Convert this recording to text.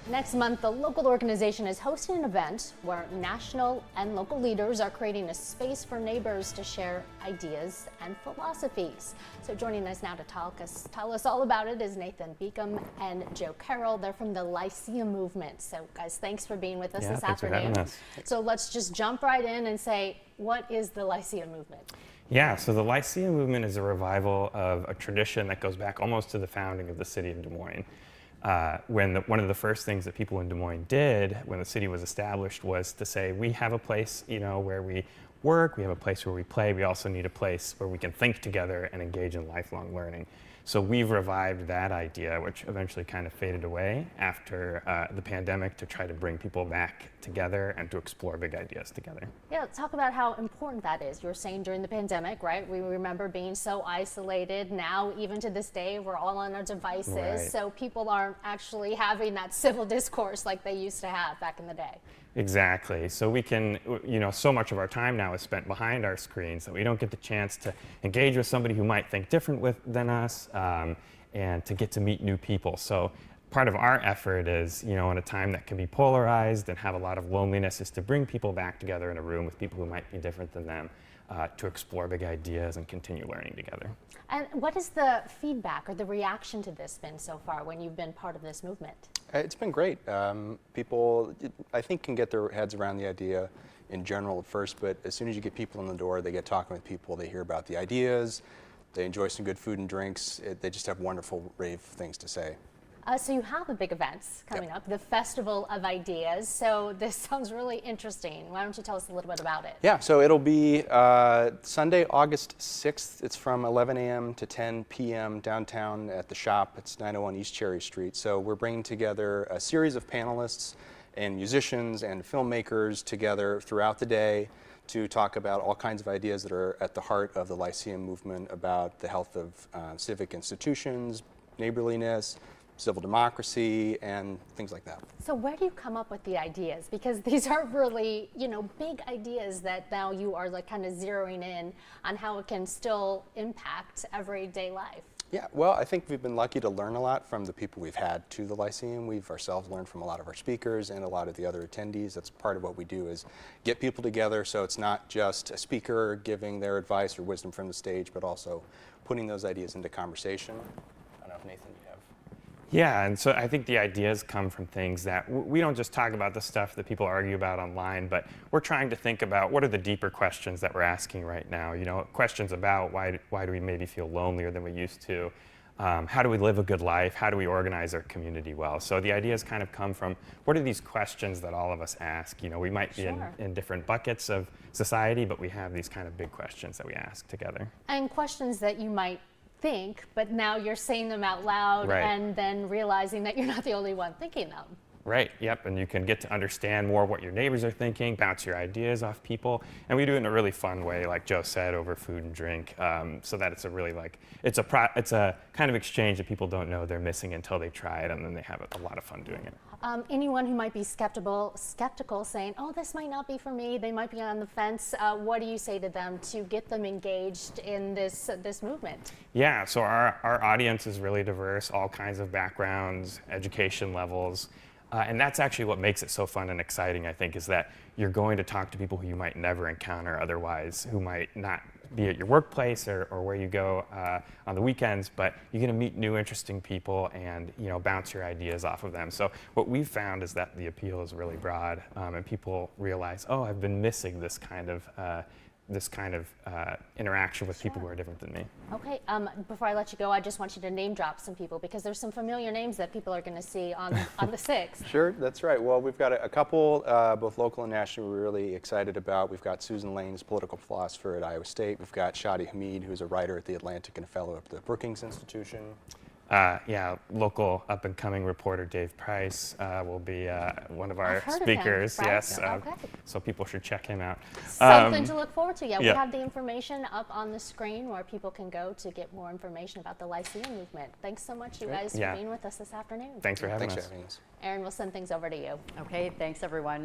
Next month, the local organization is hosting an event where national and local leaders are creating a space for neighbors to share ideas and philosophies. So joining us now to tell us all about it is Nathan Beacom and Joe Carroll. They're from the Lyceum movement. So guys, thanks for being with us this thanks afternoon. For having us. So let's just jump right in and say, what is the Lyceum movement? Yeah, so the Lyceum movement is a revival of a tradition that goes back almost to the founding of the city of Des Moines. One of the first things that people in Des Moines did when the city was established was to say, we have a place, where we work, we have a place where we play, we also need a place where we can think together and engage in lifelong learning. So we've revived that idea, which eventually kind of faded away after the pandemic, to try to bring people back together and to explore big ideas together. Yeah, let's talk about how important that is. You were saying during the pandemic, right? We remember being so isolated. Now, even to this day, we're all on our devices. Right. So people aren't actually having that civil discourse like they used to have back in the day. Exactly. So we can, so much of our time now is spent behind our screens that we don't get the chance to engage with somebody who might think different than us, and to get to meet new people. So part of our effort is, in a time that can be polarized and have a lot of loneliness, is to bring people back together in a room with people who might be different than them, to explore big ideas and continue learning together. And what is the feedback or the reaction to this been so far when you've been part of this movement? It's been great. People, I think, can get their heads around the idea in general at first, but as soon as you get people in the door, they get talking with people, they hear about the ideas, they enjoy some good food and drinks, they just have wonderful, rave things to say. So you have a big event coming up, the Festival of Ideas. So this sounds really interesting. Why don't you tell us a little bit about it? Yeah, so it'll be Sunday, August 6th. It's from 11 a.m. to 10 p.m. downtown at the shop. It's 901 East Cherry Street. So we're bringing together a series of panelists and musicians and filmmakers together throughout the day to talk about all kinds of ideas that are at the heart of the Lyceum movement about the health of civic institutions, neighborliness, civil democracy, and things like that. So where do you come up with the ideas? Because these are really, big ideas that now you are like kind of zeroing in on how it can still impact everyday life. Yeah, well, I think we've been lucky to learn a lot from the people we've had to the Lyceum. We've ourselves learned from a lot of our speakers and a lot of the other attendees. That's part of what we do, is get people together so it's not just a speaker giving their advice or wisdom from the stage, but also putting those ideas into conversation. I don't know if Nathan, you have. Yeah, and so I think the ideas come from things that we don't just talk about the stuff that people argue about online, but we're trying to think about what are the deeper questions that we're asking right now. Questions about why do we maybe feel lonelier than we used to? How do we live a good life? How do we organize our community well? So the ideas kind of come from, what are these questions that all of us ask? We might be in different buckets of society, but we have these kind of big questions that we ask together. And questions that you might think, but now you're saying them out loud, right, and then realizing that you're not the only one thinking them. Right, yep, and you can get to understand more what your neighbors are thinking, bounce your ideas off people, and we do it in a really fun way, like Joe said, over food and drink, so that it's a really it's a kind of exchange that people don't know they're missing until they try it, and then they have a lot of fun doing it. Anyone who might be skeptical, saying, oh, this might not be for me, they might be on the fence, what do you say to them to get them engaged in this movement? Yeah, so our audience is really diverse, all kinds of backgrounds, education levels. And that's actually what makes it so fun and exciting, I think, is that you're going to talk to people who you might never encounter otherwise, who might not be at your workplace or where you go on the weekends, but you're going to meet new interesting people and bounce your ideas off of them. So what we've found is that the appeal is really broad, and people realize, oh, I've been missing this kind of interaction with people who are different than me. Okay, before I let you go, I just want you to name drop some people, because there's some familiar names that people are going to see on the 6th. Sure, that's right. Well, we've got a couple, both local and national, we're really excited about. We've got Susan Lane's political philosopher at Iowa State. We've got Shadi Hamid, who's a writer at The Atlantic and a fellow at the Brookings Institution. Local up-and-coming reporter Dave Price will be one of our speakers. Yes, okay. So people should check him out. Something to look forward to. Yeah, we have the information up on the screen where people can go to get more information about the Lyceum movement. Thanks so much, you guys, for being with us this afternoon. Thanks for having us. Erin, we'll send things over to you. Okay, thanks everyone.